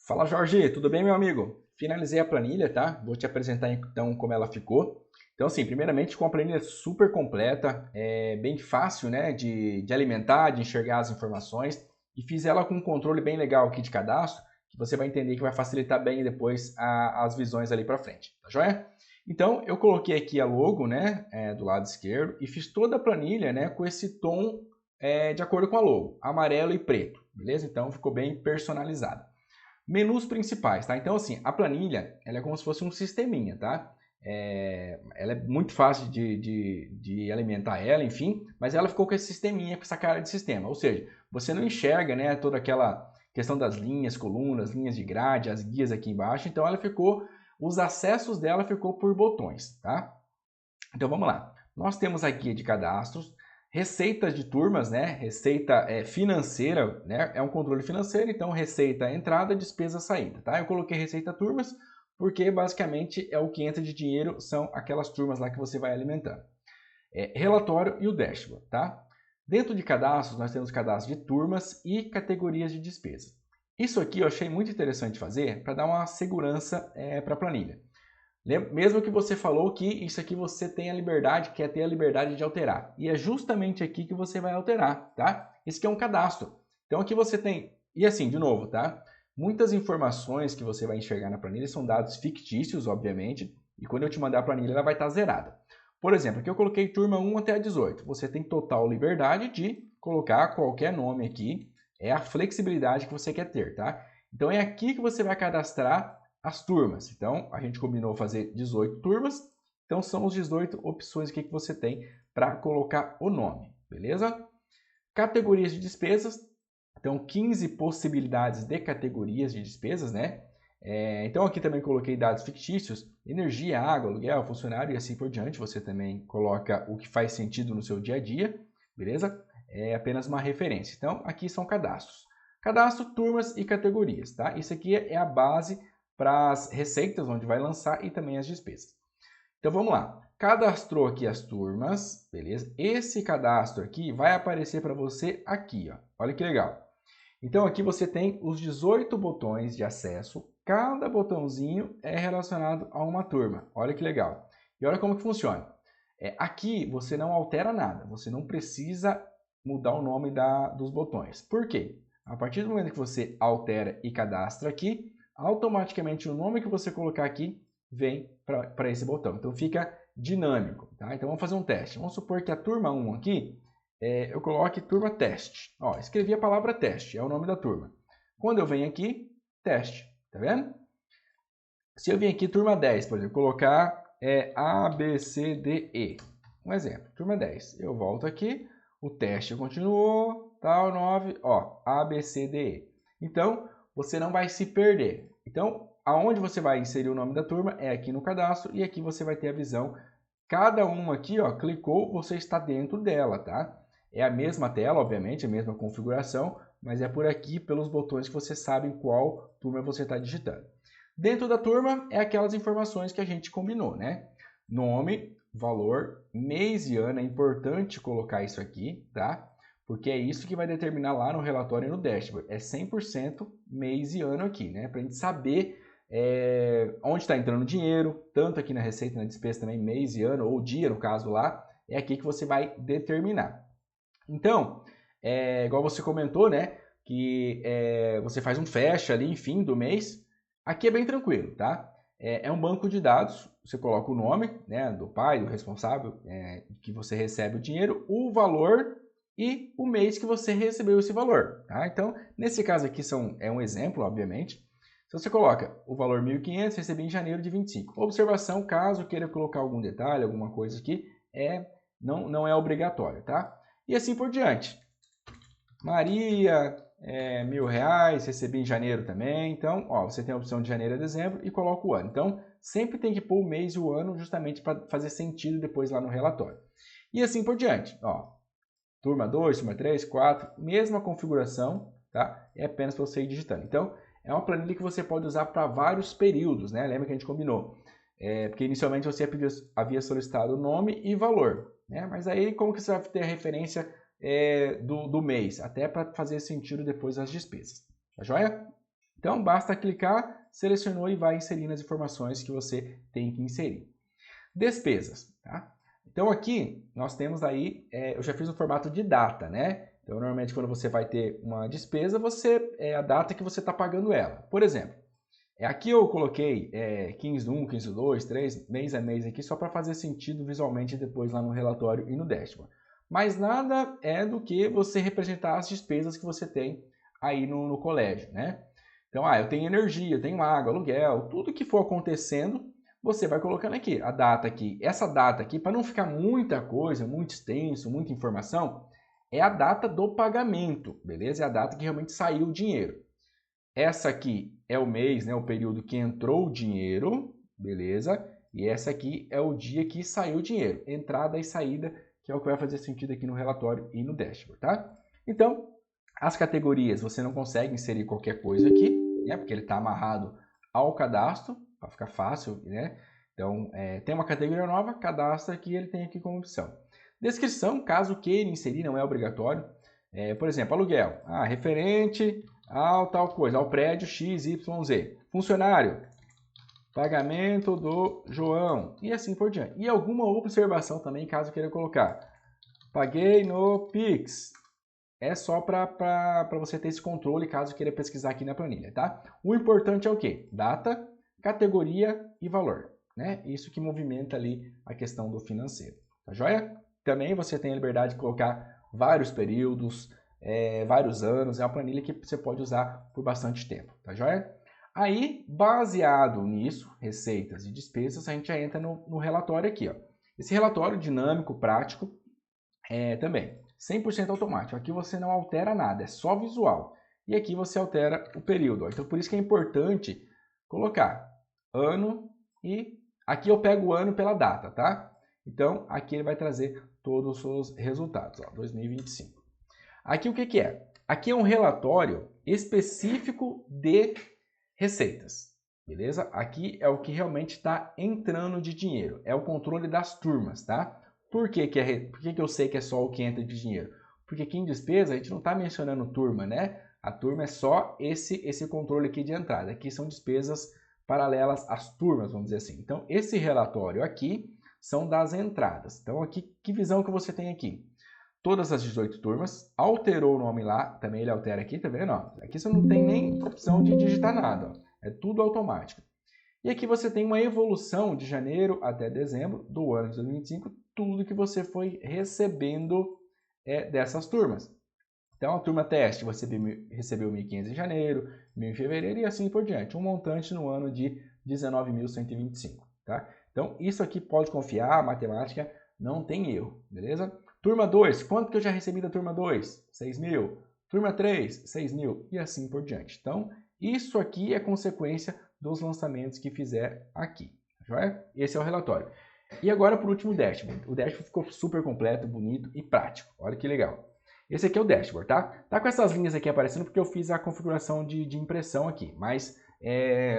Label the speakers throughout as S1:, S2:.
S1: Fala Jorge, tudo bem meu amigo? Finalizei a planilha, tá? Vou te apresentar então como ela ficou. Então assim, primeiramente com a planilha super completa, bem fácil né, de alimentar, de enxergar as informações e fiz ela com um controle bem legal aqui de cadastro, que você vai entender que vai facilitar bem depois as visões ali para frente, tá joia? Então eu coloquei aqui a logo né, do lado esquerdo e fiz toda a planilha né, com esse tom de acordo com a logo, amarelo e preto, beleza? Então ficou bem personalizado. Menus principais, tá? Então, assim, a planilha, ela é como se fosse um sisteminha, tá? Ela é muito fácil de alimentar ela, enfim, mas ela ficou com esse sisteminha, com essa cara de sistema. Ou seja, você não enxerga, né, toda aquela questão das linhas, colunas, linhas de grade, as guias aqui embaixo. Então, ela ficou, os acessos dela ficou por botões, tá? Então, vamos lá. Nós temos a guia de cadastros, receitas de turmas, né? Receita financeira, né? É um controle financeiro, então receita entrada, despesa saída, tá? Eu coloquei receita turmas porque basicamente é o que entra de dinheiro, são aquelas turmas lá que você vai alimentando. Relatório e o dashboard, tá? Dentro de cadastros, nós temos cadastro de turmas e categorias de despesa. Isso aqui eu achei muito interessante fazer para dar uma segurança para a planilha. Mesmo que você falou que isso aqui você tem a liberdade, quer ter a liberdade de alterar. E é justamente aqui que você vai alterar, tá? Esse aqui é um cadastro. Então aqui você tem, e assim, de novo, tá? Muitas informações que você vai enxergar na planilha são dados fictícios, obviamente, e quando eu te mandar a planilha ela vai estar zerada. Por exemplo, aqui eu coloquei turma 1 até a 18. Você tem total liberdade de colocar qualquer nome aqui, é a flexibilidade que você quer ter, tá? Então é aqui que você vai cadastrar as turmas. Então, a gente combinou fazer 18 turmas, então são as 18 opções aqui que você tem para colocar o nome, beleza? Categorias de despesas, então 15 possibilidades de categorias de despesas, né? Então aqui também coloquei dados fictícios, energia, água, aluguel, funcionário e assim por diante. Você também coloca o que faz sentido no seu dia a dia, beleza? É apenas uma referência. Então aqui são cadastros. Cadastro, turmas e categorias, tá? Isso aqui é a base para as receitas, onde vai lançar, e também as despesas. Então vamos lá. Cadastrou aqui as turmas, beleza? Esse cadastro aqui vai aparecer para você aqui, ó. Olha que legal. Então aqui você tem os 18 botões de acesso. Cada botãozinho é relacionado a uma turma. Olha que legal. E olha como que funciona. Aqui você não altera nada. Você não precisa mudar o nome dos botões. Por quê? A partir do momento que você altera e cadastra aqui, automaticamente o nome que você colocar aqui vem para esse botão. Então fica dinâmico, tá? Então vamos fazer um teste. Vamos supor que a turma 1 aqui, eu coloque turma teste. Ó, escrevi a palavra teste, é o nome da turma. Quando eu venho aqui, teste, tá vendo? Se eu vim aqui turma 10, por exemplo, colocar A, B, C, D, E. Um exemplo, turma 10. Eu volto aqui, o teste continuou, tal, 9, ó, A, B, C, D, E. Então, você não vai se perder. Então, aonde você vai inserir o nome da turma é aqui no cadastro e aqui você vai ter a visão. Cada uma aqui, ó, clicou, você está dentro dela, tá? É a mesma tela, obviamente, a mesma configuração, mas é por aqui, pelos botões que você sabe em qual turma você está digitando. Dentro da turma é aquelas informações que a gente combinou, né? Nome, valor, mês e ano, é importante colocar isso aqui, tá? Porque é isso que vai determinar lá no relatório e no dashboard. É 100% mês e ano aqui, né? Para a gente saber onde está entrando dinheiro, tanto aqui na receita e na despesa também, mês e ano, ou dia no caso lá, é aqui que você vai determinar. Então, igual você comentou, né? Que você faz um fecha ali, enfim, do mês. Aqui é bem tranquilo, tá? É um banco de dados, você coloca o nome né, do pai, do responsável, que você recebe o dinheiro, o valor e o mês que você recebeu esse valor. Tá? Então, nesse caso aqui é um exemplo, obviamente. Se você coloca o valor 1.500, recebi em janeiro de 25. Observação, caso queira colocar algum detalhe, alguma coisa aqui, não é obrigatório, tá? E assim por diante. Maria, R$ 1.000, recebi em janeiro também. Então, ó, você tem a opção de janeiro a dezembro e coloca o ano. Então, sempre tem que pôr o mês e o ano justamente para fazer sentido depois lá no relatório. E assim por diante. Ó, turma 2, turma 3, 4, mesma configuração, tá? É apenas para você ir digitando. Então, é uma planilha que você pode usar para vários períodos, né? Lembra que a gente combinou? Porque inicialmente você havia solicitado nome e valor, né? Mas aí como que você vai ter a referência do mês? Até para fazer sentido depois das despesas. Tá joia? Então, basta clicar, selecionou e vai inserindo as informações que você tem que inserir. Despesas, tá? Então, aqui nós temos aí, eu já fiz no formato de data, né? Então, normalmente, quando você vai ter uma despesa, é a data que você está pagando ela. Por exemplo, aqui eu coloquei 15 do 1, 15 do 2, 3, mês a mês aqui, só para fazer sentido visualmente depois lá no relatório e no dashboard. Mas nada é do que você representar as despesas que você tem aí no colégio, né? Então, eu tenho energia, eu tenho água, aluguel, tudo que for acontecendo, você vai colocando aqui, a data aqui. Essa data aqui, para não ficar muita coisa, muito extenso, muita informação, é a data do pagamento, beleza? É a data que realmente saiu o dinheiro. Essa aqui é o mês, né, o período que entrou o dinheiro, beleza? E essa aqui é o dia que saiu o dinheiro, entrada e saída, que é o que vai fazer sentido aqui no relatório e no dashboard, tá? Então, as categorias, você não consegue inserir qualquer coisa aqui, né? Porque ele está amarrado ao cadastro, para ficar fácil, né? Então, tem uma categoria nova, cadastra aqui, ele tem aqui como opção. Descrição, caso queira inserir, não é obrigatório. Por exemplo, aluguel, referente ao tal coisa, ao prédio XYZ. Funcionário, pagamento do João, e assim por diante. E alguma observação também, caso queira colocar. Paguei no Pix. É só para você ter esse controle, caso queira pesquisar aqui na planilha, tá? O importante é o quê? Data, categoria e valor, né? Isso que movimenta ali a questão do financeiro, tá joia? Também você tem a liberdade de colocar vários períodos, vários anos, é uma planilha que você pode usar por bastante tempo, tá joia? Aí, baseado nisso, receitas e despesas, a gente já entra no relatório aqui, ó. Esse relatório dinâmico, prático, também 100% automático. Aqui você não altera nada, é só visual. E aqui você altera o período, ó. Então, por isso que é importante colocar ano e aqui eu pego o ano pela data, tá? Então, aqui ele vai trazer todos os seus resultados, ó, 2025. Aqui o que que é? Aqui é um relatório específico de receitas, beleza? Aqui é o que realmente está entrando de dinheiro, é o controle das turmas, tá? Por que que eu sei que é só o que entra de dinheiro? Porque aqui em despesa a gente não está mencionando turma, né? A turma é só esse controle aqui de entrada. Aqui são despesas paralelas às turmas, vamos dizer assim. Então, esse relatório aqui são das entradas. Então, aqui, que visão que você tem aqui? Todas as 18 turmas, alterou o nome lá, também ele altera aqui, tá vendo? Ó, aqui você não tem nem opção de digitar nada, ó. É tudo automático. E aqui você tem uma evolução de janeiro até dezembro do ano de 2025, tudo que você foi recebendo dessas turmas. Então, a turma teste, você recebeu 1.500 em janeiro, 1.000 em fevereiro e assim por diante. Um montante no ano de 19.125, tá? Então, isso aqui pode confiar, a matemática não tem erro, beleza? Turma 2, quanto que eu já recebi da turma 2? 6.000. Turma 3, 6.000 e assim por diante. Então, isso aqui é consequência dos lançamentos que fizer aqui, joia? Esse é o relatório. E agora, por último, o dashboard. O dashboard ficou super completo, bonito e prático. Olha que legal. Esse aqui é o dashboard, tá? Tá com essas linhas aqui aparecendo porque eu fiz a configuração de impressão aqui, mas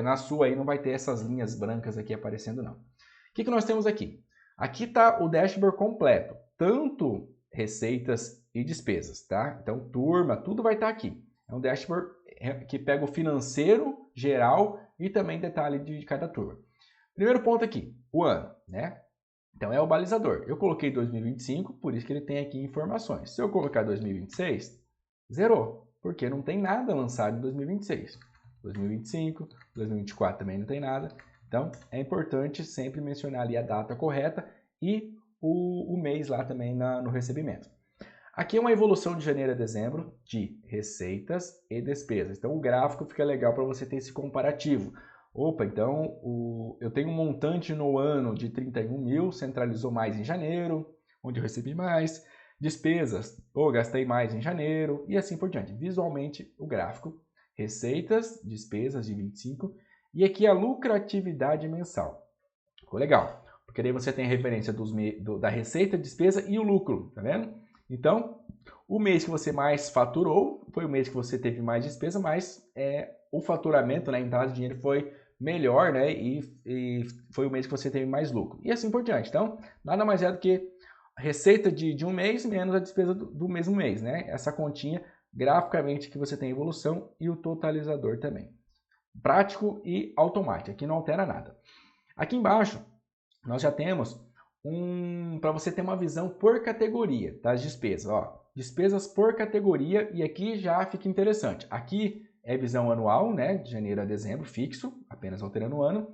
S1: na sua aí não vai ter essas linhas brancas aqui aparecendo não. O que nós temos aqui? Aqui está o dashboard completo, tanto receitas e despesas, tá? Então, turma, tudo vai estar aqui. É um dashboard que pega o financeiro geral e também detalhe de cada turma. Primeiro ponto aqui, o ano, né? Então, é o balizador. Eu coloquei 2025, por isso que ele tem aqui informações. Se eu colocar 2026, zerou, porque não tem nada lançado em 2026. 2025, 2024 também não tem nada. Então, é importante sempre mencionar ali a data correta e o mês lá também no recebimento. Aqui é uma evolução de janeiro a dezembro de receitas e despesas. Então, o gráfico fica legal para você ter esse comparativo. Opa, então eu tenho um montante no ano de 31.000, centralizou mais em janeiro, onde eu recebi mais. Despesas, gastei mais em janeiro e assim por diante. Visualmente, o gráfico, receitas, despesas de 25 e aqui a lucratividade mensal. Ficou legal, porque daí você tem a referência da receita, despesa e o lucro, tá vendo? Então, o mês que você mais faturou foi o mês que você teve mais despesa, mas o faturamento, né, a entrada de dinheiro foi melhor, né, e foi o mês que você teve mais lucro. E assim por diante. Então, nada mais é do que a receita de um mês menos a despesa do mesmo mês, né? Essa continha graficamente que você tem evolução e o totalizador também. prático e automático. Aqui não altera nada. Aqui embaixo, nós já temos para você ter uma visão por categoria das despesas. Ó, despesas por categoria, e aqui já fica interessante. Aqui é visão anual, né, de janeiro a dezembro, fixo, apenas alterando o ano.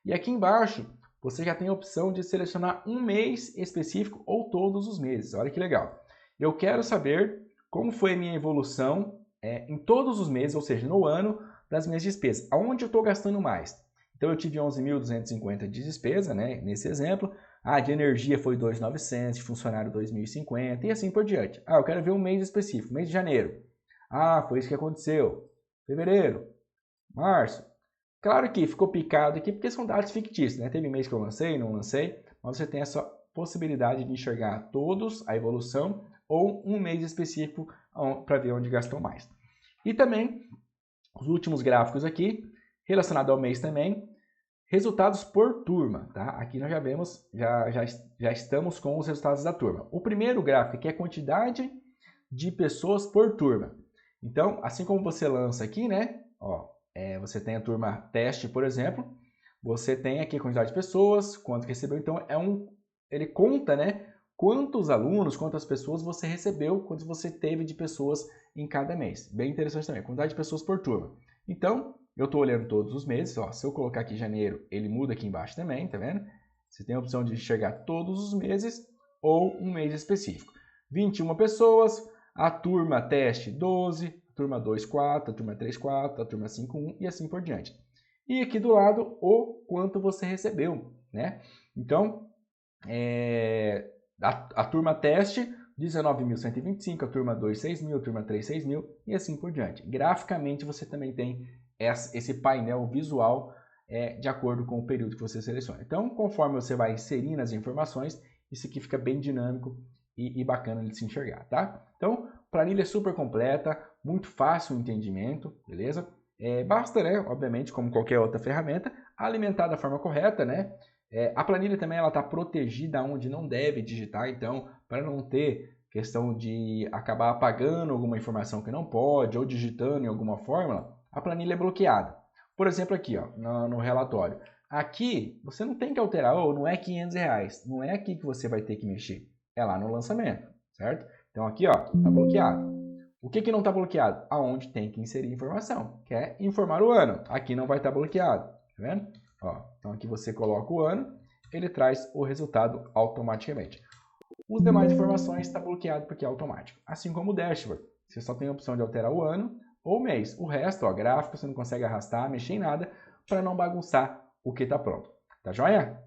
S1: E aqui embaixo, você já tem a opção de selecionar um mês específico ou todos os meses. Olha que legal. Eu quero saber como foi a minha evolução em todos os meses, ou seja, no ano, das minhas despesas. Aonde eu estou gastando mais? Então, eu tive 11.250 de despesa, né, nesse exemplo. De energia foi 2.900, de funcionário 2.050 e assim por diante. Eu quero ver um mês específico, mês de janeiro. Foi isso que aconteceu. Fevereiro, março. Claro que ficou picado aqui porque são dados fictícios, né? Teve mês que eu lancei, não lancei, mas você tem essa possibilidade de enxergar todos, a evolução, ou um mês específico para ver onde gastou mais. E também, os últimos gráficos aqui, relacionado ao mês também, resultados por turma, tá? Aqui nós já vemos, já estamos com os resultados da turma. O primeiro gráfico aqui é a quantidade de pessoas por turma. Então, assim como você lança aqui, né? Você tem a turma teste, por exemplo, você tem aqui a quantidade de pessoas, quanto recebeu, então ele conta, né? Quantos alunos, quantas pessoas você recebeu, quantos você teve de pessoas em cada mês. Bem interessante também, quantidade de pessoas por turma. Então, eu estou olhando todos os meses, se eu colocar aqui janeiro, ele muda aqui embaixo também, tá vendo? Você tem a opção de enxergar todos os meses ou um mês específico. 21 pessoas, a turma teste 12, a turma 2, 4, a turma 3, 4, a turma 5, 1 e assim por diante. E aqui do lado, o quanto você recebeu, né? Então, a turma teste, 19.125, a turma 2, 6.000, a turma 3, 6.000 e assim por diante. Graficamente, você também tem esse painel visual de acordo com o período que você seleciona. Então, conforme você vai inserindo as informações, isso aqui fica bem dinâmico e bacana de se enxergar, tá? Então, planilha super completa, muito fácil o entendimento, beleza? Basta, né, obviamente, como qualquer outra ferramenta, alimentar da forma correta, né? A planilha também está protegida onde não deve digitar, então, para não ter questão de acabar apagando alguma informação que não pode ou digitando em alguma fórmula, a planilha é bloqueada. Por exemplo, aqui no relatório. Aqui, você não tem que alterar, não é R$500, não é aqui que você vai ter que mexer, é lá no lançamento, certo? Então aqui, está bloqueado. O que não está bloqueado? Aonde tem que inserir informação, que é informar o ano. Aqui não vai estar bloqueado, tá vendo? Então aqui você coloca o ano, ele traz o resultado automaticamente. Os demais informações está bloqueado porque é automático. Assim como o dashboard, você só tem a opção de alterar o ano ou o mês. O resto, gráfico, você não consegue arrastar, mexer em nada para não bagunçar o que está pronto. Tá joia?